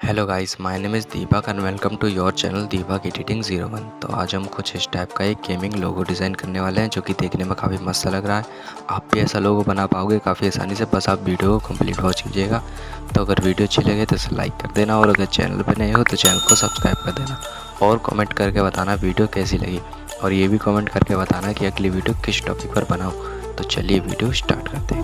Hello guys, my name is Deepak and welcome to your channel Deepak editing 01। तो आज हम कुछ इस टाइप का एक गेमिंग लोगो डिज़ाइन करने वाले हैं जो कि देखने में काफ़ी मस्त लग रहा है। आप भी ऐसा लोगो बना पाओगे काफ़ी आसानी से, बस आप वीडियो को कंप्लीट वॉच कीजिएगा। तो अगर वीडियो अच्छी लगे तो इसे लाइक कर देना, और अगर चैनल पर नए हो तो चैनल को सब्सक्राइब कर देना, और कमेंट करके बताना वीडियो कैसी लगी, और ये भी कमेंट करके बताना कि अगली वीडियो किस टॉपिक पर बनाऊँ। तो चलिए वीडियो स्टार्ट करते हैं।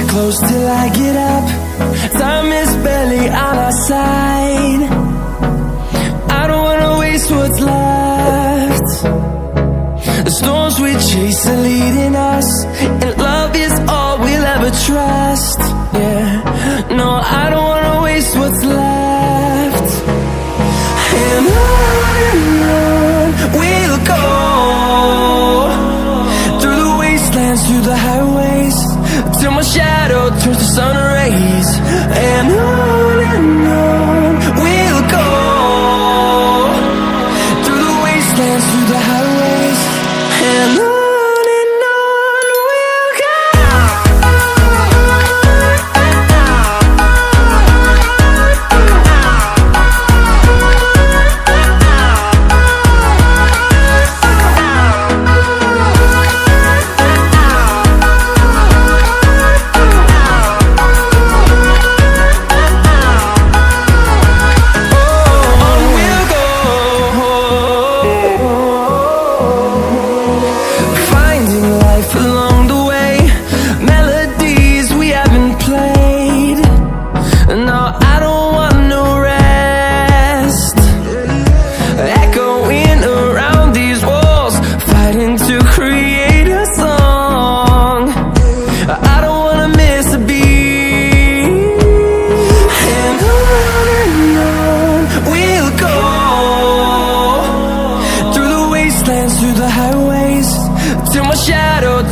Close till I get up. Time is barely on our side. I don't wanna waste what's left. The storms we chase are leading us, and love is all we'll ever trust. Yeah, no, I don't wanna waste what's left. And on we'll go, through the wastelands, through the highways, till my shadow turns to sun rays. And on we'll go, through the wastelands, through the highways. And on we'll go.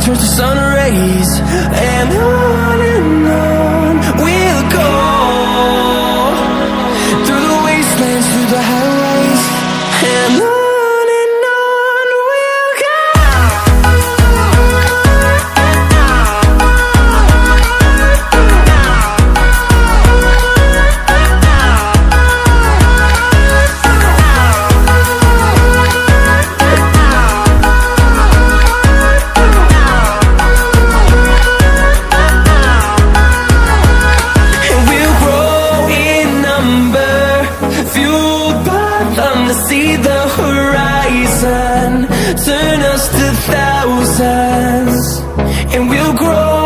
turns to sun rays, and on we'll go, through the wastelands, through the highways, and on we'll go. See the horizon turn us to thousands, and we'll grow